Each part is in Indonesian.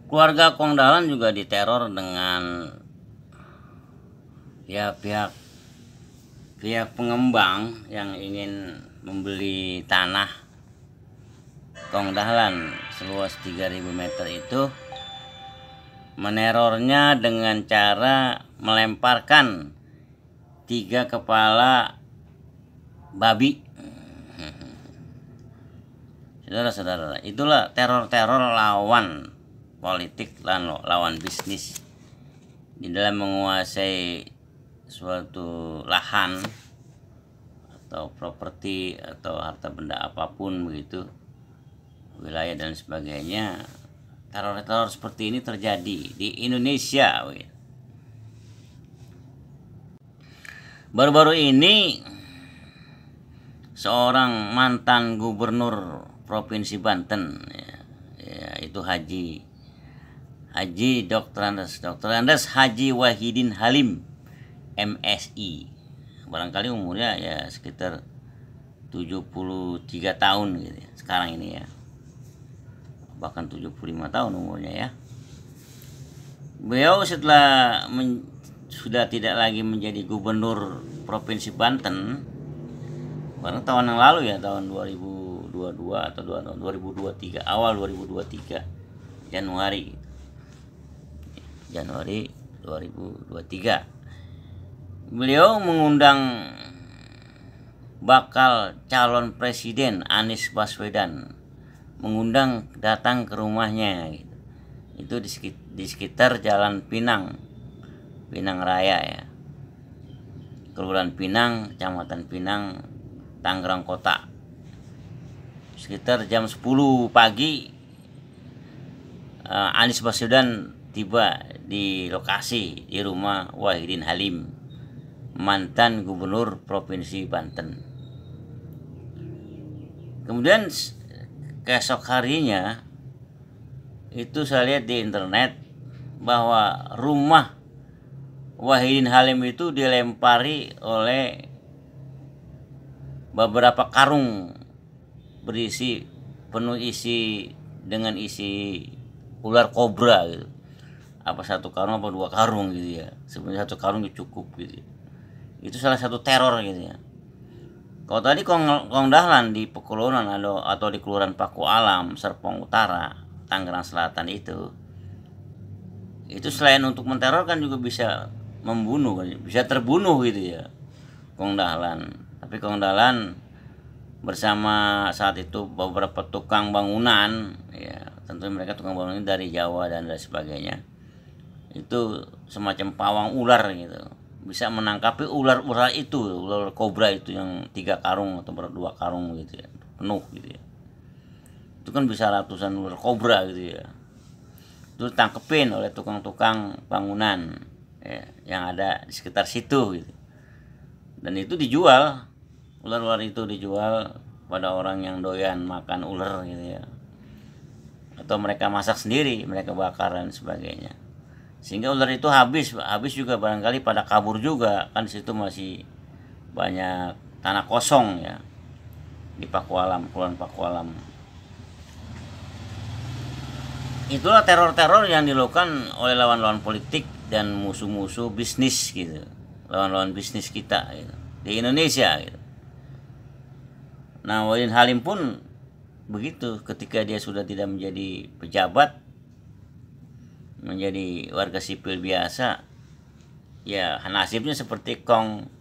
Keluarga Kong Dahlan juga diteror dengan ya pihak pengembang yang ingin membeli tanah Kong Dahlan seluas 3.000 meter itu, menerornya dengan cara melemparkan 3 kepala babi. Saudara-saudara, itulah teror-teror lawan politik dan lawan bisnis di dalam menguasai suatu lahan atau properti atau harta benda apapun begitu, wilayah dan sebagainya. Teror-teror seperti ini terjadi di Indonesia. Baru-baru ini seorang mantan gubernur Provinsi Banten, yaitu Haji Dr. Andes Haji Wahidin Halim MSI, barangkali umurnya ya sekitar 73 tahun gitu ya, sekarang ini ya, bahkan 75 tahun umurnya ya. Beliau setelah sudah tidak lagi menjadi gubernur Provinsi Banten, barang tahun yang lalu ya, tahun 2022 atau 2023, awal 2023 Januari 2023, beliau mengundang bakal calon presiden Anies Baswedan, mengundang datang ke rumahnya gitu. Itu di sekitar Jalan Pinang Raya ya, Kelurahan Pinang, Kecamatan Pinang, Tangerang Kota. Sekitar jam 10 pagi Anies Baswedan tiba di lokasi di rumah Wahidin Halim, mantan gubernur Provinsi Banten. Kemudian keesok harinya itu saya lihat di internet bahwa rumah Wahidin Halim itu dilempari oleh beberapa karung berisi dengan isi ular kobra gitu. Apa satu karung apa 2 karung gitu ya. Sebenarnya 1 karung cukup gitu. Itu salah satu teror gitu ya. Kalau tadi Kong Dahlan di Pekulongan atau di Kelurahan Paku Alam, Serpong Utara, Tangerang Selatan itu selain untuk menteror kan juga bisa membunuh, bisa terbunuh gitu ya Kong Dahlan. Tapi Kong Dahlan bersama saat itu beberapa tukang bangunan ya, tentu mereka tukang bangunan dari Jawa dan lain sebagainya, itu semacam pawang ular gitu, bisa menangkapi ular itu, ular kobra itu yang 3 karung atau 2 karung gitu ya, penuh gitu ya. Itu kan bisa ratusan ular kobra gitu ya. Itu tangkepin oleh tukang-tukang bangunan ya, yang ada di sekitar situ gitu. Dan itu dijual, ular-ular itu dijual pada orang yang doyan makan ular gitu ya. Atau mereka masak sendiri, mereka bakar dan sebagainya. Sehingga ular itu habis juga, barangkali pada kabur juga, kan di situ masih banyak tanah kosong ya di Paku Alam, Kelurahan Paku Alam. Itulah teror-teror yang dilakukan oleh lawan-lawan politik dan musuh-musuh bisnis gitu, lawan-lawan bisnis kita gitu, di Indonesia gitu. Nah, Wahidin Halim pun begitu, ketika dia sudah tidak menjadi pejabat, menjadi warga sipil biasa, ya nasibnya seperti Kong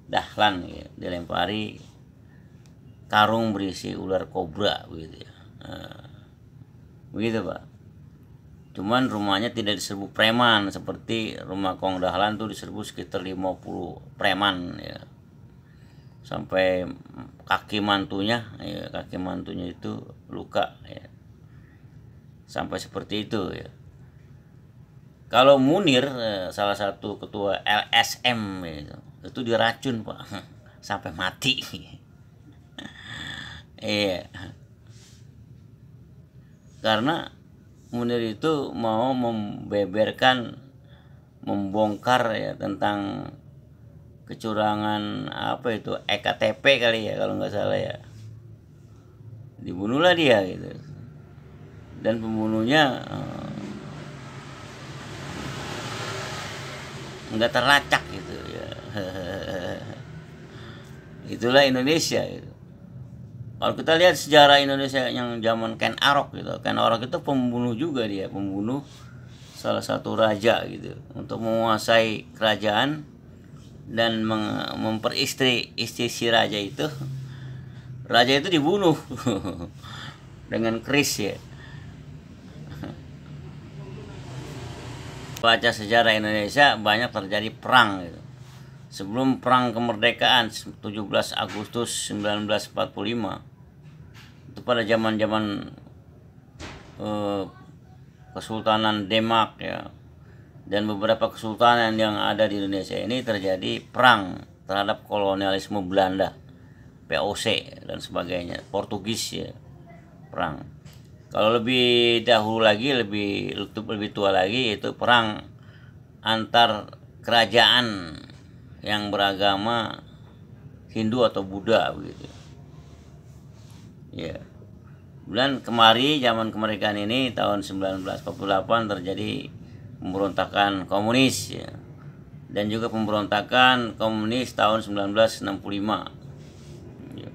Dahlan ya, dilempari karung berisi ular kobra begitu ya. Begitu Pak. Cuman rumahnya tidak diserbu preman seperti rumah Kong Dahlan tuh diserbu sekitar 50 preman ya. Sampai kaki mantunya itu luka ya. Sampai seperti itu ya. Kalau Munir, salah satu ketua LSM itu diracun Pak, sampai mati. Iya. Karena Munir itu mau membongkar ya tentang kecurangan apa itu, EKTP kali ya kalau nggak salah ya. Dibunuhlah dia gitu. Dan pembunuhnya nggak terlacak gitu ya. Itulah Indonesia gitu. Kalau kita lihat sejarah Indonesia yang zaman Ken Arok gitu, Ken Arok itu pembunuh juga, dia pembunuh salah satu raja gitu untuk menguasai kerajaan dan memperistri si raja itu. Raja itu dibunuh dengan keris ya. Baca sejarah Indonesia banyak terjadi perang gitu. Sebelum perang kemerdekaan 17 Agustus 1945, itu pada zaman-zaman Kesultanan Demak ya, dan beberapa kesultanan yang ada di Indonesia ini terjadi perang terhadap kolonialisme Belanda, POC dan sebagainya, Portugis ya, perang. Kalau lebih dahulu lagi, lebih tua lagi, itu perang antar kerajaan yang beragama Hindu atau Buddha begitu. Ya. Bulan kemari zaman kemerdekaan ini tahun 1948 terjadi pemberontakan komunis ya. Dan juga pemberontakan komunis tahun 1965. Ya.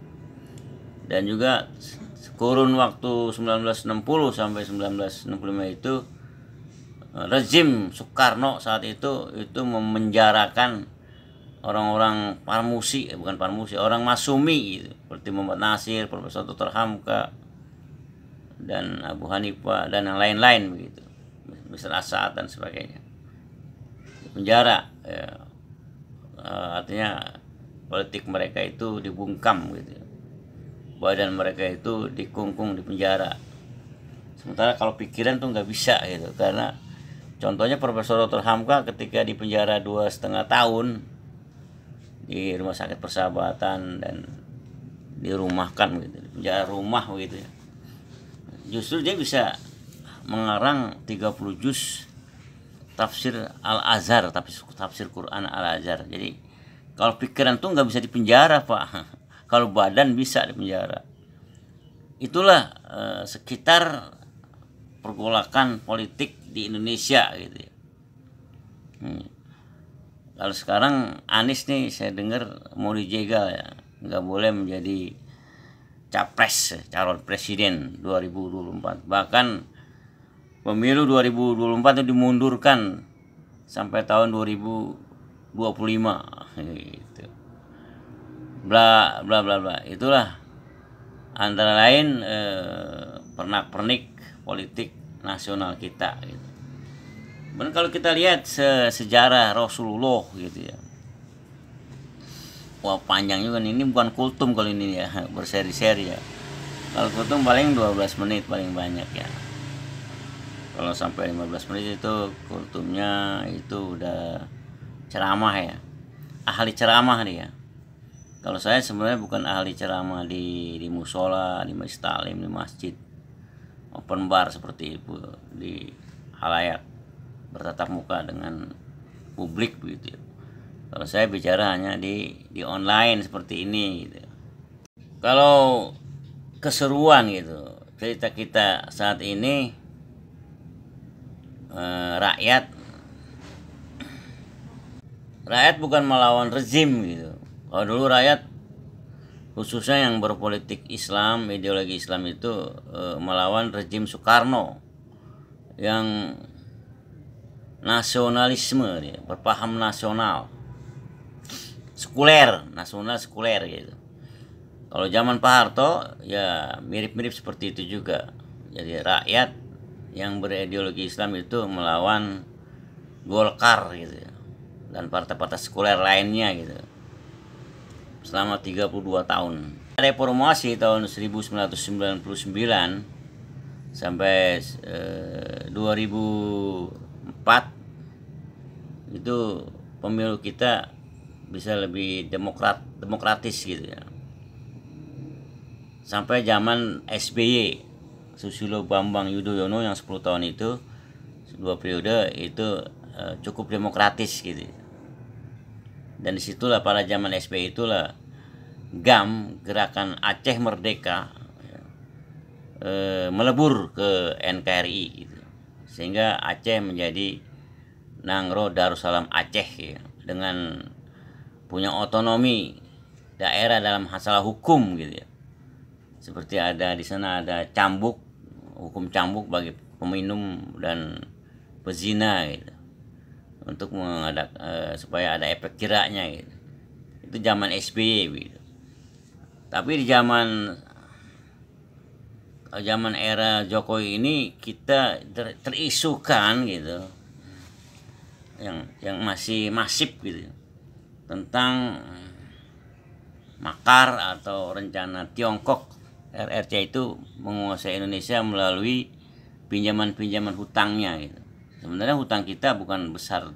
Dan juga kurun waktu 1960 sampai 1965 itu rezim Soekarno saat itu memenjarakan orang-orang Parmusi, bukan Parmusi, orang Masumi gitu, seperti Muhammad Nasir, Profesor Dr. Hamka dan Abu Hanifah dan yang lain-lain begitu, Mr. Asad dan sebagainya, di penjara ya. Artinya politik mereka itu dibungkam gitu, badan mereka itu dikungkung di penjara. Sementara kalau pikiran tuh nggak bisa gitu, karena contohnya Profesor Dr. Hamka ketika di penjara 2,5 tahun di Rumah Sakit Persahabatan dan dirumahkan gitu, di penjara rumah gitu ya. Justru dia bisa mengarang 30 juz tafsir Al-Azhar, tafsir Quran Al-Azhar. Jadi kalau pikiran tuh nggak bisa dipenjara Pak. Kalau badan bisa dipenjara. Itulah sekitar pergolakan politik di Indonesia gitu ya. Kalau sekarang Anies nih saya dengar mau dijegal ya, nggak boleh menjadi capres, calon presiden 2024. Bahkan pemilu 2024 itu dimundurkan sampai tahun 2025 gitu. Bla bla bla bla. Itulah antara lain pernak-pernik politik nasional kita gitu. Dan kalau kita lihat sejarah Rasulullah gitu ya, wah panjang juga nih. Ini bukan kultum kalau ini ya, berseri-seri ya. Kalau kultum paling 12 menit paling banyak ya. Kalau sampai 15 menit itu kultumnya itu udah ceramah ya, ahli ceramah dia. Kalau saya sebenarnya bukan ahli ceramah di musola, di majlis taklim, di masjid, open bar seperti itu, di halayak bertatap muka dengan publik begitu ya. Kalau saya bicara hanya di online seperti ini gitu. Kalau keseruan gitu cerita kita saat ini, rakyat bukan melawan rezim gitu. Kalau dulu rakyat khususnya yang berpolitik Islam, ideologi Islam itu melawan rezim Soekarno yang nasionalisme dia, berpaham nasional, sekuler, nasional sekuler gitu. Kalau zaman Pak Harto ya mirip-mirip seperti itu juga. Jadi rakyat yang berideologi Islam itu melawan Golkar gitu ya, dan partai-partai sekuler lainnya gitu. Selama 32 tahun. Reformasi tahun 1999 sampai 2004 itu pemilu kita bisa lebih demokratis gitu ya. Sampai zaman SBY, Susilo Bambang Yudhoyono yang 10 tahun itu, 2 periode itu cukup demokratis gitu. Dan disitulah pada zaman SBY itulah GAM, Gerakan Aceh Merdeka, melebur ke NKRI gitu. Sehingga Aceh menjadi Nangro Darussalam Aceh ya, dengan punya otonomi daerah dalam masalah hukum gitu ya. Seperti ada di sana ada cambuk, hukum cambuk bagi peminum dan pezina gitu. Untuk supaya ada efek jeraknya gitu. Itu zaman SBY gitu. Tapi di zaman era Jokowi ini kita terisukan gitu, yang masih masif gitu tentang makar atau rencana Tiongkok RRC itu menguasai Indonesia melalui pinjaman hutangnya gitu. Sebenarnya hutang kita bukan besar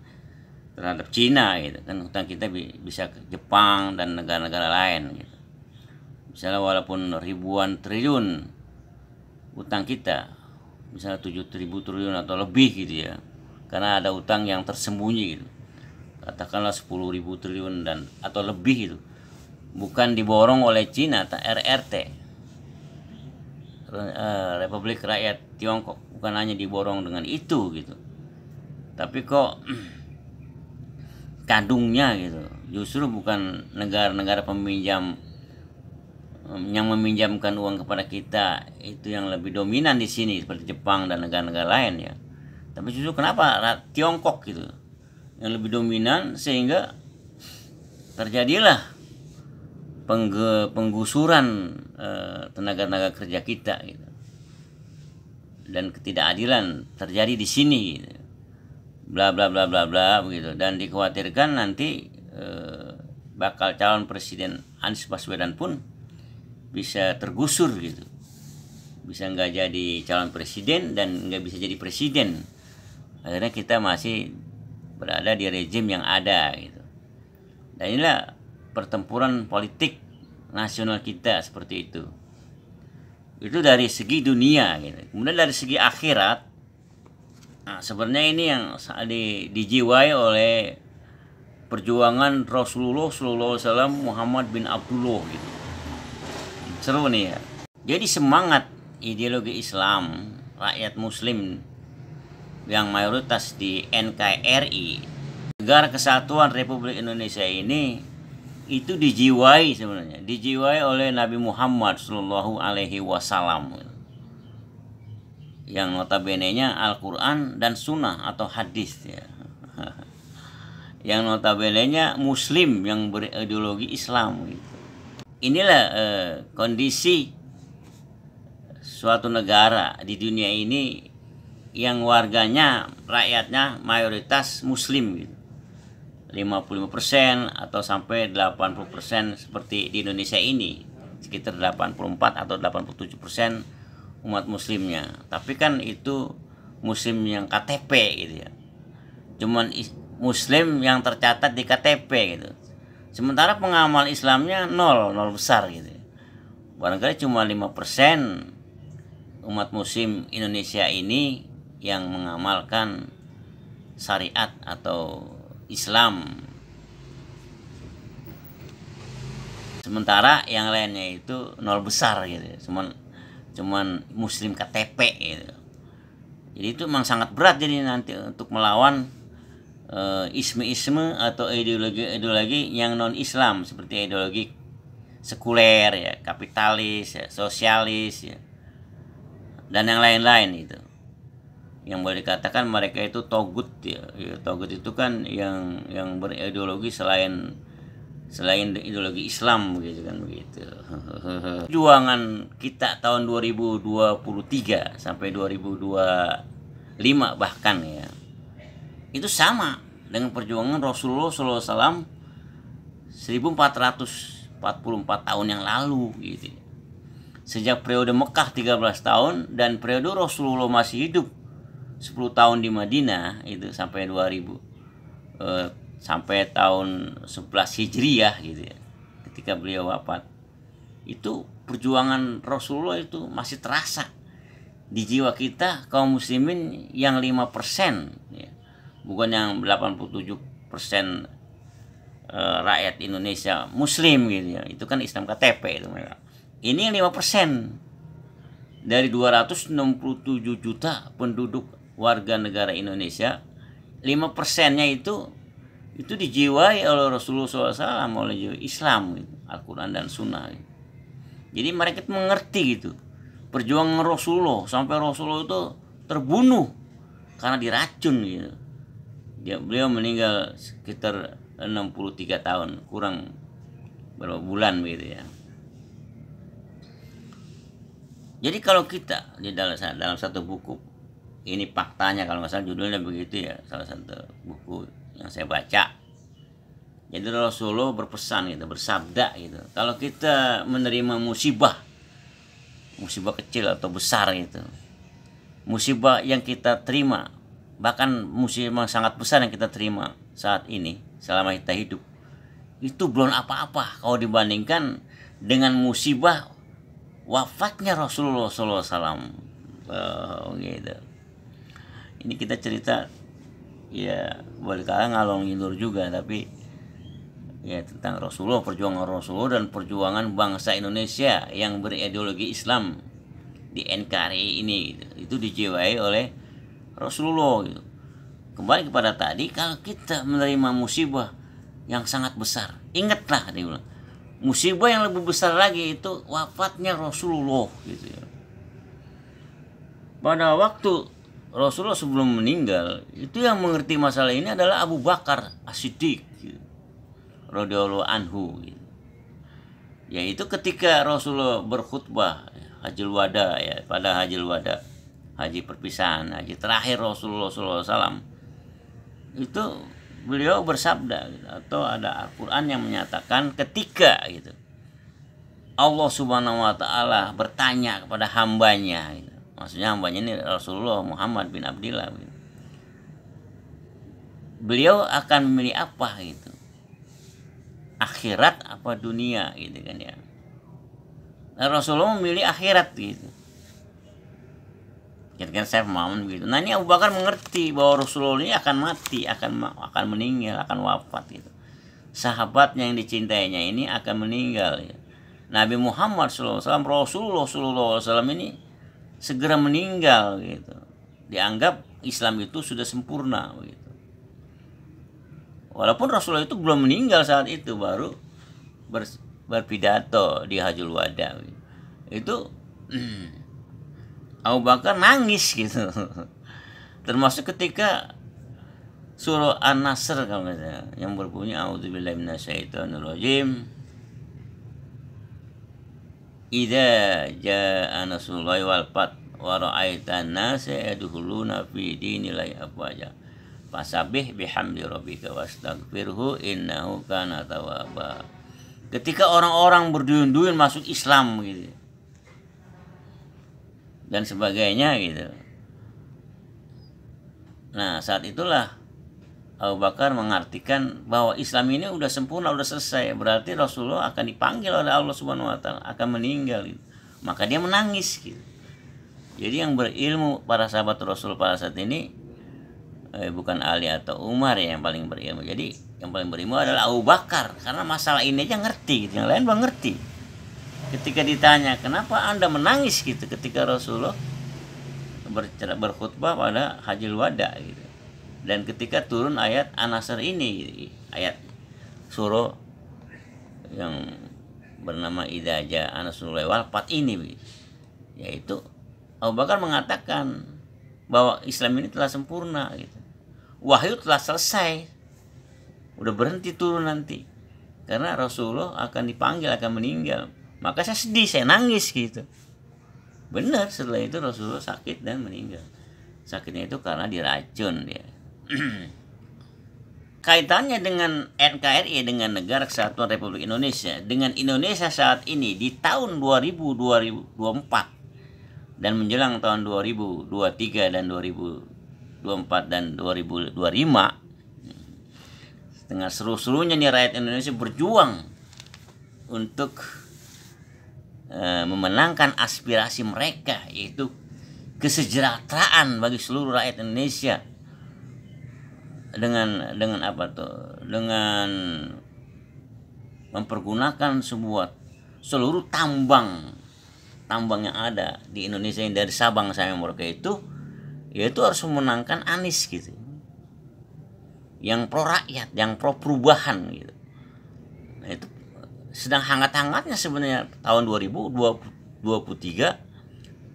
terhadap Cina gitu kan, hutang kita bisa ke Jepang dan negara-negara lain gitu. Misalnya walaupun ribuan triliun hutang kita, misalnya 7.000 triliun atau lebih gitu ya, karena ada hutang yang tersembunyi gitu, katakanlah 10.000 triliun dan atau lebih itu bukan diborong oleh Cina atau RRT, Republik Rakyat Tiongkok, bukan hanya diborong dengan itu gitu, tapi kok kadungnya gitu justru bukan negara-negara peminjam yang meminjamkan uang kepada kita itu yang lebih dominan di sini seperti Jepang dan negara-negara lain ya, tapi justru kenapa Tiongkok gitu yang lebih dominan, sehingga terjadilah penggusuran tenaga kerja kita gitu. Dan ketidakadilan terjadi di sini gitu. Bla bla bla bla bla begitu, dan dikhawatirkan nanti bakal calon presiden Anies Baswedan pun bisa tergusur gitu, bisa nggak jadi calon presiden dan nggak bisa jadi presiden. Akhirnya kita masih berada di rejim yang ada gitu. Dan inilah pertempuran politik nasional kita seperti itu. Itu dari segi dunia gitu. Kemudian dari segi akhirat, nah, sebenarnya ini yang dijiwai oleh perjuangan Rasulullah SAW Muhammad bin Abdullah gitu. Seru nih ya. Jadi semangat ideologi Islam rakyat Muslim yang mayoritas di NKRI, Negara Kesatuan Republik Indonesia ini, itu dijiwai sebenarnya, dijiwai oleh Nabi Muhammad Shallallahu Alaihi Wasallam, yang notabene-nya Al-Quran dan Sunnah atau hadis ya. Yang notabene-nya Muslim yang berideologi Islam gitu. Inilah kondisi suatu negara di dunia ini yang warganya, rakyatnya mayoritas Muslim gitu. 55% atau sampai 80% seperti di Indonesia ini, sekitar 84 atau 87% umat muslimnya. Tapi kan itu muslim yang KTP gitu ya, cuman muslim yang tercatat di KTP gitu. Sementara pengamal Islamnya nol besar gitu. Barangkali cuma 5% umat muslim Indonesia ini yang mengamalkan syariat atau Islam. Sementara yang lainnya itu nol besar gitu. Cuman muslim KTP gitu. Jadi itu memang sangat berat jadi nanti untuk melawan isme-isme atau ideologi yang non Islam seperti ideologi sekuler ya, kapitalis ya, sosialis ya, dan yang lain-lain itu. Yang boleh dikatakan mereka itu togut ya. Togut itu kan yang berideologi selain ideologi Islam begitu kan begitu. Perjuangan kita tahun 2023 sampai 2025 bahkan ya, itu sama dengan perjuangan Rasulullah SAW 1444 tahun yang lalu gitu. Sejak periode Mekah 13 tahun dan periode Rasulullah masih hidup 10 tahun di Madinah itu sampai 2000 sampai tahun 11 Hijriyah gitu ya, ketika beliau wafat. Itu perjuangan Rasulullah itu masih terasa di jiwa kita kaum muslimin yang 5% ya. Bukan yang 87% rakyat Indonesia muslim gitu ya. Itu kan Islam KTP itu mereka. Ini yang 5% dari 267 juta penduduk warga negara Indonesia 5%-nya itu dijiwai oleh Rasulullah SAW, oleh jiwa Islam gitu, Al-Quran dan Sunnah gitu. Jadi mereka itu mengerti gitu perjuangan Rasulullah, sampai Rasulullah itu terbunuh karena diracun gitu. Beliau meninggal sekitar 63 tahun, kurang berapa bulan gitu ya. Jadi kalau kita di dalam satu buku, ini faktanya kalau nggak salah judulnya begitu ya, salah satu buku yang saya baca. Jadi Rasulullah berpesan gitu, bersabda gitu. Kalau kita menerima musibah kecil atau besar gitu, musibah yang kita terima, bahkan musibah sangat besar yang kita terima saat ini selama kita hidup, itu belum apa-apa kalau dibandingkan dengan musibah wafatnya Rasulullah SAW. Gitu. Ini kita cerita ya boleh kala ngalong ngidur juga, tapi ya tentang Rasulullah, perjuangan Rasulullah dan perjuangan bangsa Indonesia yang berideologi Islam di NKRI ini gitu. Itu dijiwai oleh Rasulullah gitu. Kembali kepada tadi, kalau kita menerima musibah yang sangat besar, ingatlah dia bilang, musibah yang lebih besar lagi itu wafatnya Rasulullah gitu ya. Pada waktu Rasulullah sebelum meninggal, itu yang mengerti masalah ini adalah Abu Bakar As-Siddiq gitu, radhiyallahu anhu gitu. Yaitu ketika Rasulullah berkhutbah Hajjul Wada ya, pada Hajjul Wada, haji perpisahan, haji terakhir Rasulullah SAW, itu beliau bersabda gitu, atau ada Al-Quran yang menyatakan ketika gitu Allah Subhanahu wa Ta'ala bertanya kepada hambanya gitu. Maksudnya hambanya ini Rasulullah Muhammad bin Abdillah gitu. Beliau akan memilih apa gitu, akhirat apa dunia gitu kan ya. Nah, Rasulullah memilih akhirat gitu. Kira-kira saya pemahaman begitu. Nah, ini Abu Bakar mengerti bahwa Rasulullah ini akan mati, akan meninggal, akan wafat gitu. Sahabatnya yang dicintainya ini akan meninggal ya. Nabi Muhammad SAW, Rasulullah SAW ini segera meninggal gitu. Dianggap Islam itu sudah sempurna gitu. Walaupun Rasulullah itu belum meninggal saat itu, baru berpidato di Hajjul Wada gitu. Itu Abu Bakar nangis gitu. Termasuk ketika surah An-Nasr kalau nggak salah, yang berbunyi a'udzubillahi minasyaitonirrajim, idza jaa nasrullahi wal fath wa ra'aitan nasa yadkhuluna fi dinillahi afwaja fasabbih bihamdi rabbika wastaghfirhu innahu kana tawwaba. Ketika orang-orang berduyun-duyun masuk Islam gitu dan sebagainya gitu. Nah, saat itulah Abu Bakar mengartikan bahwa Islam ini udah sempurna, udah selesai. Berarti Rasulullah akan dipanggil oleh Allah Subhanahu wa Ta'ala, akan meninggal gitu. Maka dia menangis gitu. Jadi yang berilmu para sahabat Rasul pada saat ini bukan Ali atau Umar ya yang paling berilmu. Jadi yang paling berilmu adalah Abu Bakar, karena masalah ini aja ngerti gitu. Yang lain belum ngerti. Ketika ditanya, kenapa Anda menangis gitu ketika Rasulullah berkhutbah pada Hajjul Wada gitu. Dan ketika turun ayat An-Nasr ini, ayat surah yang bernama idza jaa nasrullahi wal fath ini, yaitu Abu Bakar mengatakan bahwa Islam ini telah sempurna gitu. Wahyu telah selesai. Udah berhenti turun nanti. Karena Rasulullah akan dipanggil, akan meninggal. Maka saya sedih, saya nangis gitu. Benar, setelah itu Rasulullah sakit dan meninggal. Sakitnya itu karena diracun dia. Kaitannya dengan NKRI, dengan Negara Kesatuan Republik Indonesia, dengan Indonesia saat ini di tahun 2024 dan menjelang tahun 2023 dan 2024 dan 2025, dengan seru-serunya nih rakyat Indonesia berjuang untuk memenangkan aspirasi mereka, yaitu kesejahteraan bagi seluruh rakyat Indonesia dengan apa tuh? Dengan mempergunakan seluruh tambang yang ada di Indonesia yang dari Sabang sampai Merauke itu, yaitu harus memenangkan Anies gitu. yang pro rakyat, yang pro perubahan gitu. Nah, itu sedang hangat-hangatnya sebenarnya tahun 2023,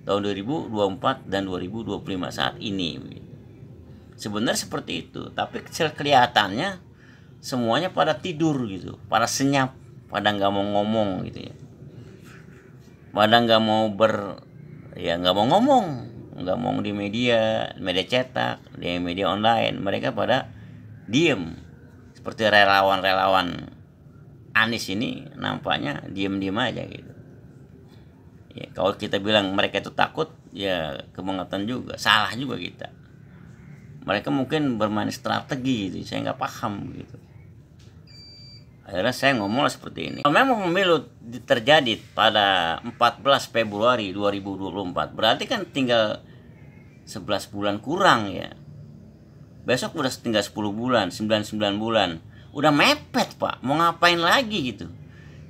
tahun 2024 dan 2025 saat ini. Sebenarnya seperti itu, tapi kelihatannya semuanya pada tidur gitu, pada senyap, pada nggak mau ngomong gitu ya, pada nggak mau nggak mau ngomong, nggak mau di media cetak, di media online, mereka pada diem. Seperti relawan-relawan Anies ini nampaknya diem-diem aja gitu. Ya, kalau kita bilang mereka itu takut, ya kebangetan juga, salah juga kita. Mereka mungkin bermain strategi gitu, saya nggak paham gitu. Akhirnya saya ngomonglah seperti ini. Kalau memang pemilu terjadi pada 14 Februari 2024, berarti kan tinggal 11 bulan kurang ya. Besok udah tinggal 10 bulan, 99 bulan. Udah mepet Pak, mau ngapain lagi gitu.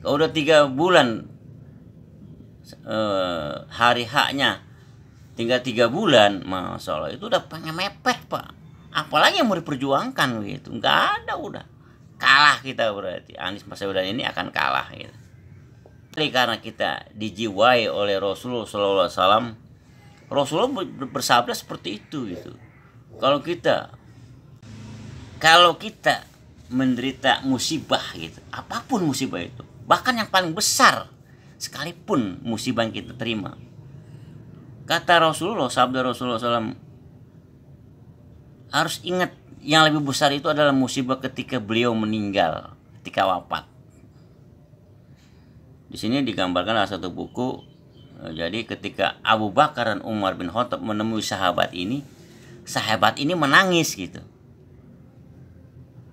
Kalau udah 3 bulan hari haknya tinggal 3 bulan, Masya Allah, itu udah pengen mepet Pak. Apalagi yang mau diperjuangkan gitu, nggak ada, udah kalah kita berarti. Anies Baswedan ini akan kalah gitu. Karena kita dijiwai oleh Rasulullah SAW. Rasulullah bersabda seperti itu gitu. Kalau kita menderita musibah gitu, apapun musibah itu, bahkan yang paling besar sekalipun musibah yang kita terima, kata Rasulullah, sabda Rasulullah SAW, harus ingat yang lebih besar itu adalah musibah ketika beliau meninggal, ketika wafat. Di sini digambarkan dalam satu buku. Jadi ketika Abu Bakar dan Umar bin Khattab menemui sahabat ini menangis gitu.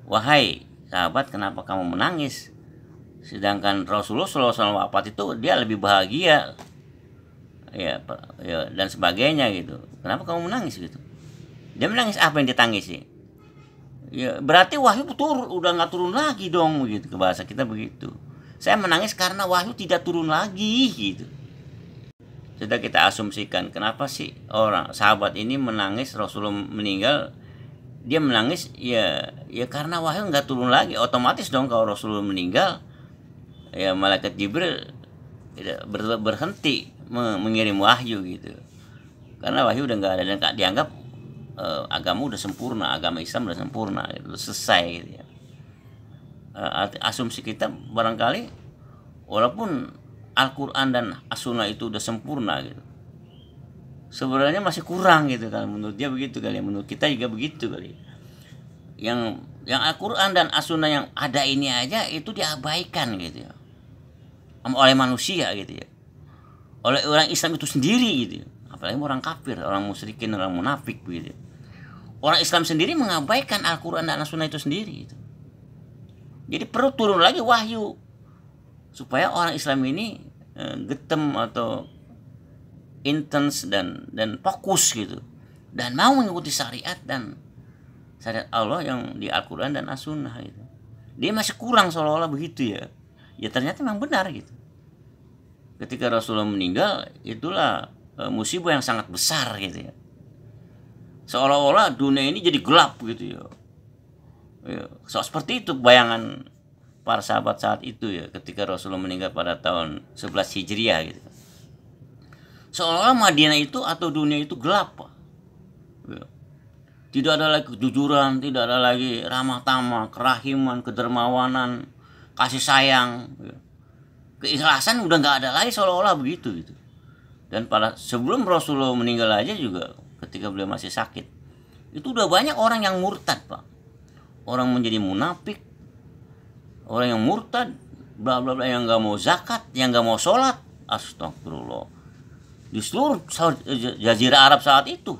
Wahai sahabat, kenapa kamu menangis? Sedangkan Rasulullah SAW wafat itu dia lebih bahagia, ya dan sebagainya gitu. Kenapa kamu menangis gitu? Dia menangis, apa yang ditangisi? Ya berarti wahyu udah nggak turun lagi dong gitu, ke bahasa kita begitu. Saya menangis karena wahyu tidak turun lagi gitu. Sudah kita asumsikan, kenapa sih orang sahabat ini menangis Rasulullah meninggal? Dia menangis ya karena wahyu nggak turun lagi. Otomatis dong kalau Rasulullah meninggal, ya malaikat Jibril berhenti mengirim wahyu gitu. Karena wahyu udah nggak ada dan dianggap agama udah sempurna, agama Islam udah sempurna gitu, selesai gitu ya. Asumsi kita barangkali walaupun Al-Quran dan As-Sunnah itu udah sempurna gitu, sebenarnya masih kurang gitu kan, menurut dia begitu kali ya, menurut kita juga begitu kali. Yang Al-Quran dan As-Sunnah yang ada ini aja itu diabaikan gitu ya, oleh manusia gitu ya, oleh orang Islam itu sendiri gitu ya. Apalagi orang kafir, orang musyrikin, orang munafik gitu. Orang Islam sendiri mengabaikan Al-Quran dan As-Sunnah itu sendiri gitu. Jadi perlu turun lagi wahyu supaya orang Islam ini getem atau intens dan fokus gitu, dan mau mengikuti syariat Allah yang di Al-Quran dan As-Sunnah gitu. Dia masih kurang seolah-olah begitu ya. Ya ternyata memang benar gitu. Ketika Rasulullah meninggal, itulah musibah yang sangat besar gitu ya. Seolah-olah dunia ini jadi gelap gitu ya. Seperti itu bayangan para sahabat saat itu ya, ketika Rasulullah meninggal pada tahun 11 Hijriah gitu. Seolah-olah Madinah itu atau dunia itu gelap Pak. Ya. Tidak ada lagi kejujuran, tidak ada lagi ramah tamah, kerahiman, kedermawanan, kasih sayang, ya. Keikhlasan udah nggak ada lagi, seolah-olah begitu gitu. Dan sebelum Rasulullah meninggal aja juga, ketika beliau masih sakit, itu udah banyak orang yang murtad Pak. Orang menjadi munafik, orang yang murtad, bla bla bla, yang nggak mau zakat, yang nggak mau sholat, astagfirullah. Di seluruh Jazirah Arab saat itu,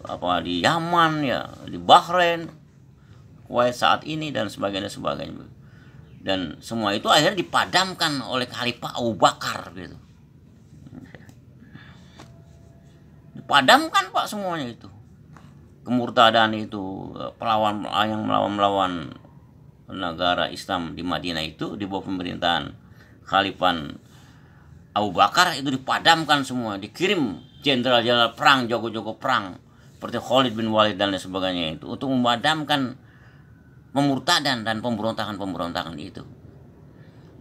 apa di Yaman ya, di Bahrain, Kuwait saat ini dan sebagainya. Dan semua itu akhirnya dipadamkan oleh Khalifah Abu Bakar gitu. Dipadamkan Pak semuanya itu. Kemurtadan itu, yang melawan negara Islam di Madinah itu di bawah pemerintahan Khalifah Abu Bakar itu dipadamkan semua, dikirim jenderal-jenderal perang, jago-jago perang seperti Khalid bin Walid dan lain sebagainya itu untuk memadamkan pemurtadan dan pemberontakan itu.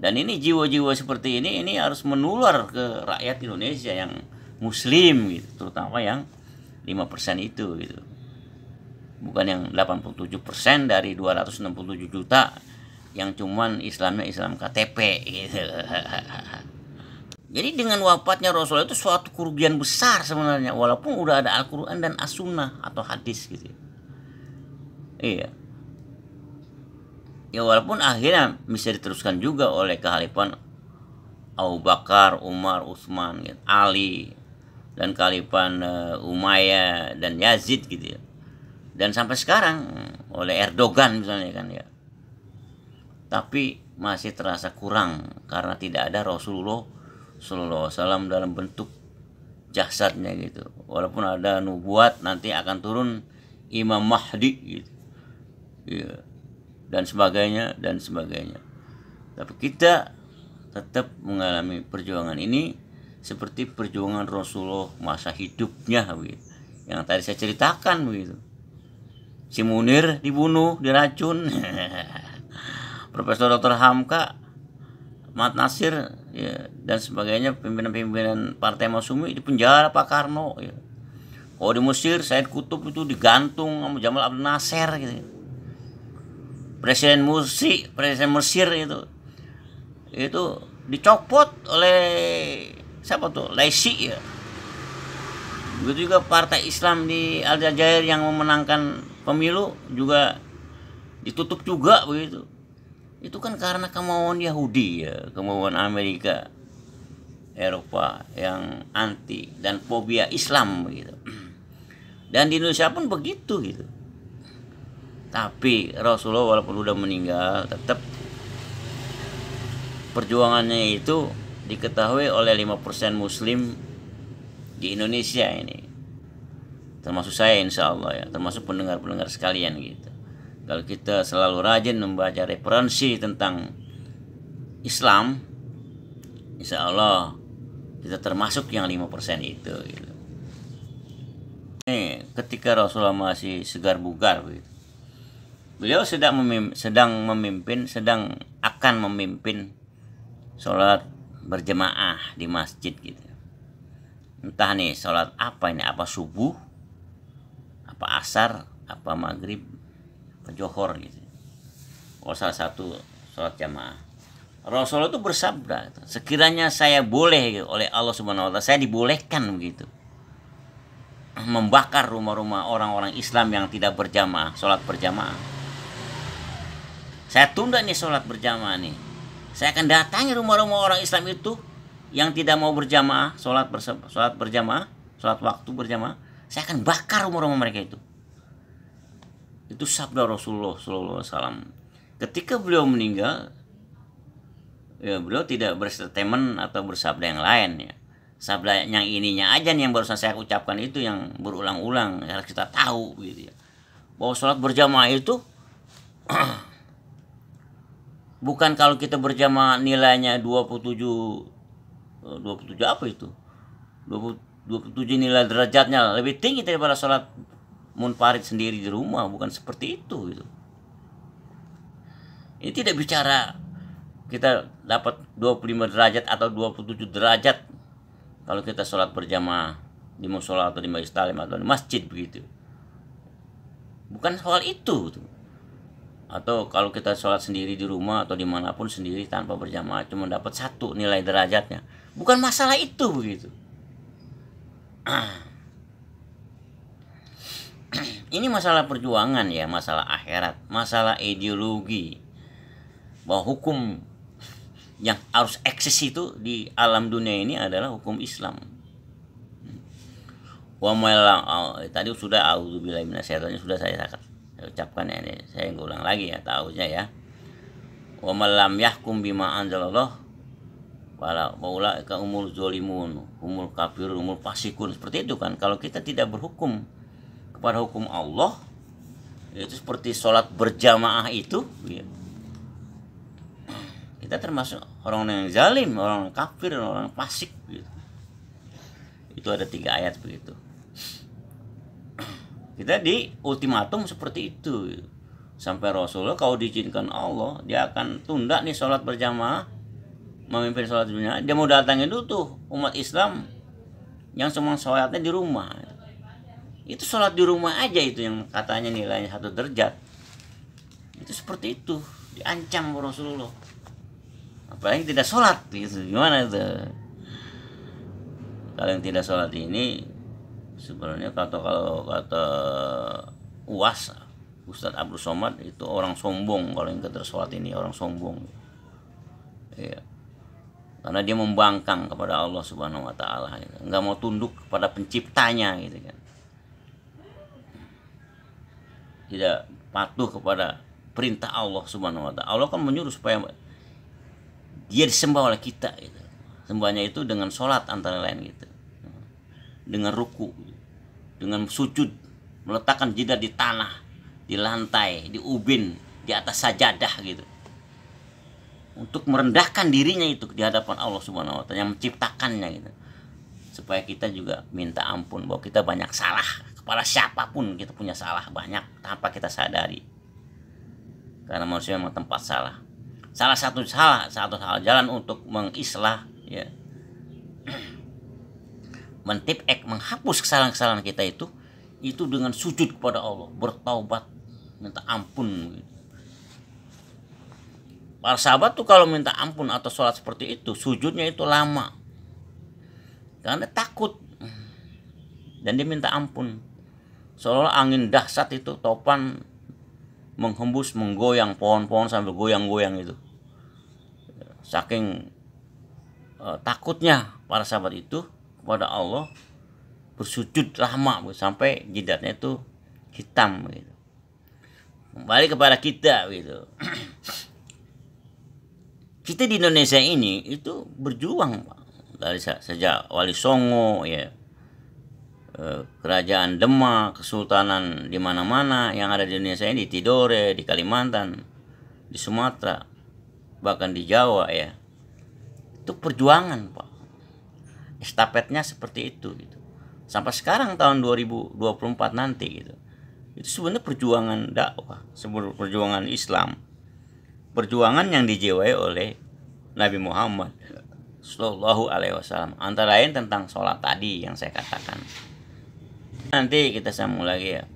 Dan ini jiwa-jiwa seperti ini harus menular ke rakyat Indonesia yang muslim gitu, terutama yang 5% itu gitu. Bukan yang 87% dari 267 juta yang cuman Islamnya Islam KTP gitu. Jadi dengan wafatnya Rasulullah itu suatu kerugian besar sebenarnya, walaupun udah ada Al-Quran dan As-Sunnah atau hadis gitu. Iya. Ya walaupun akhirnya bisa diteruskan juga oleh kehalifan Abu Bakar, Umar, Utsman, gitu, Ali, dan kehalifan Umayyah dan Yazid gitu ya. Dan sampai sekarang oleh Erdogan misalnya kan ya. Tapi masih terasa kurang karena tidak ada Rasulullah Sallallahu Alaihi Wasallam dalam bentuk jasadnya gitu. Walaupun ada nubuat nanti akan turun Imam Mahdi gitu. Ya. Dan sebagainya. Tapi kita tetap mengalami perjuangan ini seperti perjuangan Rasulullah masa hidupnya begitu. Yang tadi saya ceritakan begitu. Si Munir dibunuh, diracun. Profesor Dr. Hamka, Mat Nasir ya, dan sebagainya, pimpinan-pimpinan Partai Masyumi di penjara Pak Karno ya. Kalau di Mesir Said Kutub itu digantung sama Jamal Abdel Nasser gitu. Presiden Mesir itu dicopot oleh siapa tuh? Laisi ya. Begitu juga partai Islam di Aljazair yang memenangkan pemilu juga ditutup juga begitu. Itu kan karena kemauan Yahudi ya, kemauan Amerika, Eropa yang anti dan fobia Islam begitu. Dan di Indonesia pun begitu gitu. Tapi Rasulullah walaupun udah meninggal, tetap perjuangannya itu diketahui oleh 5% muslim di Indonesia ini. Termasuk saya insya Allah ya, termasuk pendengar-pendengar sekalian gitu. Kalau kita selalu rajin membaca referensi tentang Islam, insya Allah kita termasuk yang 5% itu gitu. Ini ketika Rasulullah masih segar bugar gitu. Beliau sedang akan memimpin sholat berjemaah di masjid gitu. Entah nih sholat apa ini, apa subuh, apa asar, apa maghrib, apa johor gitu. Oh salah satu sholat jamaah. Rasulullah itu bersabda, sekiranya saya boleh gitu, oleh Allah Subhanahu Wa Taala, saya dibolehkan begitu membakar rumah-rumah orang-orang Islam yang tidak berjamaah, sholat berjamaah. Saya tunda nih sholat berjamaah nih. Saya akan datangi rumah-rumah orang Islam itu yang tidak mau berjamaah, sholat berjamaah, sholat waktu berjamaah. Saya akan bakar rumah-rumah mereka itu. Itu sabda Rasulullah SAW. Ketika beliau meninggal, ya beliau tidak berstatement atau bersabda yang lain ya. Sabda yang ininya aja nih yang barusan saya ucapkan itu yang berulang-ulang harus kita tahu gitu ya. Bahwa sholat berjamaah itu bukan kalau kita berjamaah nilainya 27 apa itu? 27 nilai derajatnya lebih tinggi daripada sholat munfarid sendiri di rumah, bukan seperti itu gitu. Ini tidak bicara kita dapat 25 derajat atau 27 derajat kalau kita sholat berjamaah di mushola atau di majelis taklim atau di masjid begitu. Bukan soal itu gitu. Atau kalau kita sholat sendiri di rumah atau dimanapun sendiri tanpa berjamaah cuma dapat 1 nilai derajatnya, bukan masalah itu begitu. Ini masalah perjuangan ya, masalah akhirat, masalah ideologi, bahwa hukum yang harus eksis itu di alam dunia ini adalah hukum Islam. Tadi sudah auzubillahi minasyaitonir sudah saya ucapkan ya, ini saya ulang lagi ya, tahunya ya. Wa man lam yahkum bima anzalallah wala ulaika humul zalimun, humul kafirun, humul fasikun. Seperti itu kan. Kalau kita tidak berhukum kepada hukum Allah, itu seperti sholat berjamaah itu ya. Kita termasuk orang yang zalim, orang kafir, orang fasik gitu. Itu ada 3 ayat begitu. Kita di ultimatum seperti itu. Sampai Rasulullah kalau diizinkan Allah, dia akan tunda nih sholat berjamaah, memimpin sholat berjamaah. Dia mau datangin dulu tuh umat Islam yang semua sholatnya di rumah. Itu sholat di rumah aja itu yang katanya nilainya 1 derajat. Itu seperti itu, diancam Rasulullah. Apalagi tidak sholat gitu, gimana itu? Kalau yang tidak sholat ini sebenarnya kalau kata UAS, Ustadz Abdul Somad, itu orang sombong. Kalau yang tidak sholat ini orang sombong. Iya. Karena dia membangkang kepada Allah Subhanahu Wa Taala, gitu. Nggak mau tunduk kepada penciptanya, gitu kan. Tidak patuh kepada perintah Allah Subhanahu Wa Taala. Allah kan menyuruh supaya dia disembah oleh kita, gitu. Sembahnya itu dengan sholat antara lain, gitu. Dengan ruku, dengan sujud, meletakkan jidat di tanah, di lantai, di ubin, di atas sajadah, gitu. Untuk merendahkan dirinya itu di hadapan Allah Subhanahu Wa Taala yang menciptakannya, gitu. Supaya kita juga minta ampun bahwa kita banyak salah. Kepada siapapun kita punya salah banyak tanpa kita sadari. Karena manusia memang tempat salah. Salah satu jalan untuk mengislah, ya, menghapus kesalahan-kesalahan kita itu dengan sujud kepada Allah, bertaubat, minta ampun, gitu. Para sahabat tuh kalau minta ampun atau sholat seperti itu, sujudnya itu lama karena takut, dan dia minta ampun. Seolah angin dahsyat itu, topan menghembus, menggoyang pohon-pohon sambil goyang-goyang itu. Saking takutnya para sahabat itu kepada Allah, bersujud lama sampai jidatnya itu hitam, gitu. Kembali kepada kita, gitu. Kita di Indonesia ini itu berjuang, Pak. Dari sejak Wali Songo, ya, kerajaan Demak, kesultanan di mana-mana yang ada di Indonesia ini, di Tidore, di Kalimantan, di Sumatera, bahkan di Jawa, ya. Itu perjuangan, Pak. Estafetnya seperti itu, gitu. Sampai sekarang tahun 2024 nanti, gitu. Itu sebenarnya perjuangan dakwah, sebuah perjuangan Islam. Perjuangan yang dijiwai oleh Nabi Muhammad Sallallahu Alaihi Wasallam. Antara lain tentang sholat tadi yang saya katakan. Nanti kita sambung lagi, ya.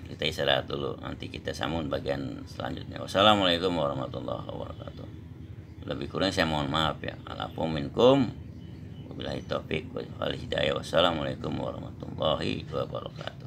Kita istirahat dulu. Nanti kita sambung bagian selanjutnya. Wassalamualaikum warahmatullahi wabarakatuh. Lebih kurang saya mohon maaf, ya. Alafu minkum. Wabillahi taufiq wal hidayah. Wassalamualaikum warahmatullahi wabarakatuh.